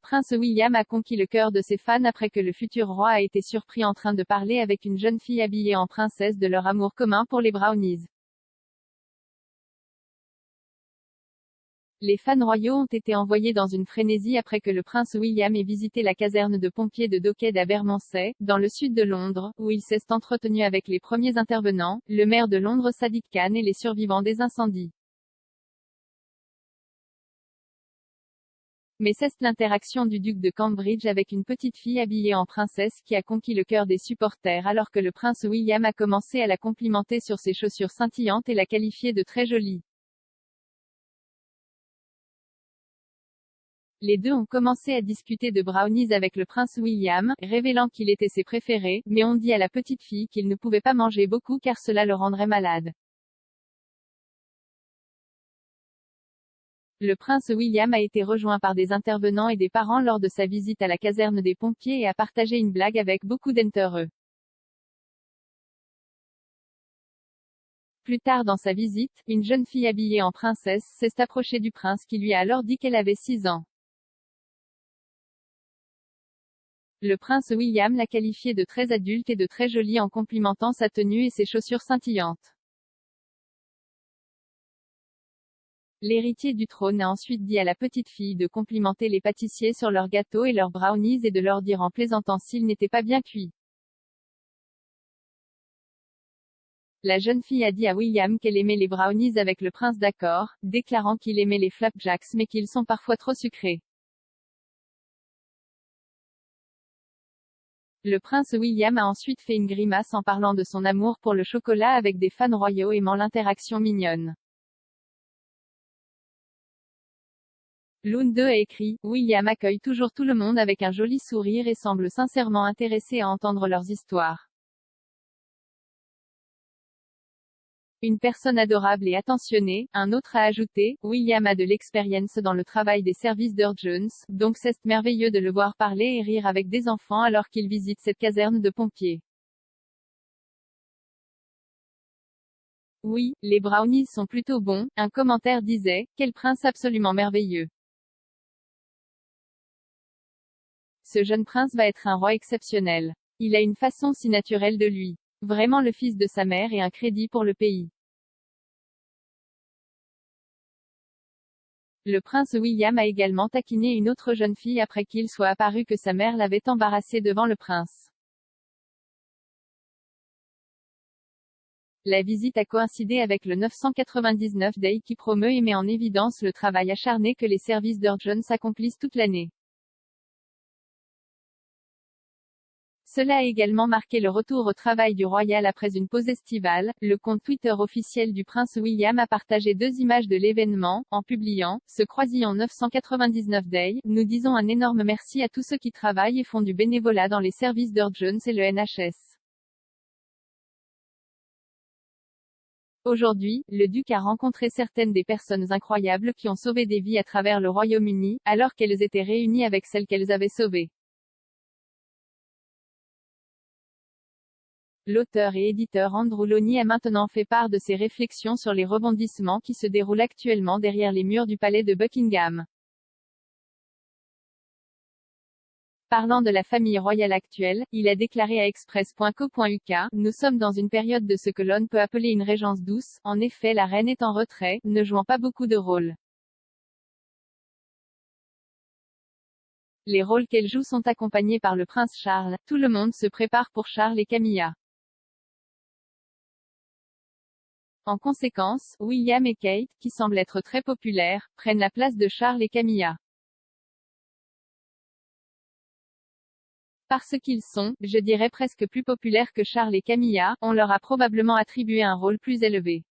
Prince William a conquis le cœur de ses fans après que le futur roi a été surpris en train de parler avec une jeune fille habillée en princesse de leur amour commun pour les brownies. Les fans royaux ont été envoyés dans une frénésie après que le prince William ait visité la caserne de pompiers de Docked à Bermondsey, dans le sud de Londres, où il s'est entretenu avec les premiers intervenants, le maire de Londres Sadiq Khan et les survivants des incendies. Mais c'est l'interaction du duc de Cambridge avec une petite fille habillée en princesse qui a conquis le cœur des supporters alors que le prince William a commencé à la complimenter sur ses chaussures scintillantes et la qualifier de très jolie. Les deux ont commencé à discuter de brownies avec le prince William, révélant qu'il était ses préférés, mais ont dit à la petite fille qu'il ne pouvait pas manger beaucoup car cela le rendrait malade. Le prince William a été rejoint par des intervenants et des parents lors de sa visite à la caserne des pompiers et a partagé une blague avec beaucoup d'intérêt. Plus tard dans sa visite, une jeune fille habillée en princesse s'est approchée du prince qui lui a alors dit qu'elle avait 6 ans. Le prince William l'a qualifiée de très adulte et de très jolie en complimentant sa tenue et ses chaussures scintillantes. L'héritier du trône a ensuite dit à la petite fille de complimenter les pâtissiers sur leurs gâteaux et leurs brownies et de leur dire en plaisantant s'ils n'étaient pas bien cuits. La jeune fille a dit à William qu'elle aimait les brownies avec le prince d'accord, déclarant qu'il aimait les flapjacks mais qu'ils sont parfois trop sucrés. Le prince William a ensuite fait une grimace en parlant de son amour pour le chocolat avec des fans royaux aimant l'interaction mignonne. L'Un 2 a écrit, William accueille toujours tout le monde avec un joli sourire et semble sincèrement intéressé à entendre leurs histoires. Une personne adorable et attentionnée, un autre a ajouté, William a de l'expérience dans le travail des services d'urgence, donc c'est merveilleux de le voir parler et rire avec des enfants alors qu'il visite cette caserne de pompiers. Oui, les brownies sont plutôt bons, un commentaire disait, quel prince absolument merveilleux. Ce jeune prince va être un roi exceptionnel. Il a une façon si naturelle de lui. Vraiment le fils de sa mère et un crédit pour le pays. Le prince William a également taquiné une autre jeune fille après qu'il soit apparu que sa mère l'avait embarrassé devant le prince. La visite a coïncidé avec le 999 Day qui promeut et met en évidence le travail acharné que les services d'urgence accomplissent toute l'année. Cela a également marqué le retour au travail du royal après une pause estivale. Le compte Twitter officiel du prince William a partagé 2 images de l'événement, en publiant « Ce croisillon 999 Day, nous disons un énorme merci à tous ceux qui travaillent et font du bénévolat dans les services d'urgence et le NHS. » Aujourd'hui, le duc a rencontré certaines des personnes incroyables qui ont sauvé des vies à travers le Royaume-Uni, alors qu'elles étaient réunies avec celles qu'elles avaient sauvées. L'auteur et éditeur Andrew Lawny a maintenant fait part de ses réflexions sur les rebondissements qui se déroulent actuellement derrière les murs du palais de Buckingham. Parlant de la famille royale actuelle, il a déclaré à Express.co.uk, nous sommes dans une période de ce que l'on peut appeler une régence douce, en effet la reine est en retrait, ne jouant pas beaucoup de rôles. Les rôles qu'elle joue sont accompagnés par le prince Charles, tout le monde se prépare pour Charles et Camilla. En conséquence, William et Kate, qui semblent être très populaires, prennent la place de Charles et Camilla. Parce qu'ils sont, je dirais presque plus populaires que Charles et Camilla, on leur a probablement attribué un rôle plus élevé.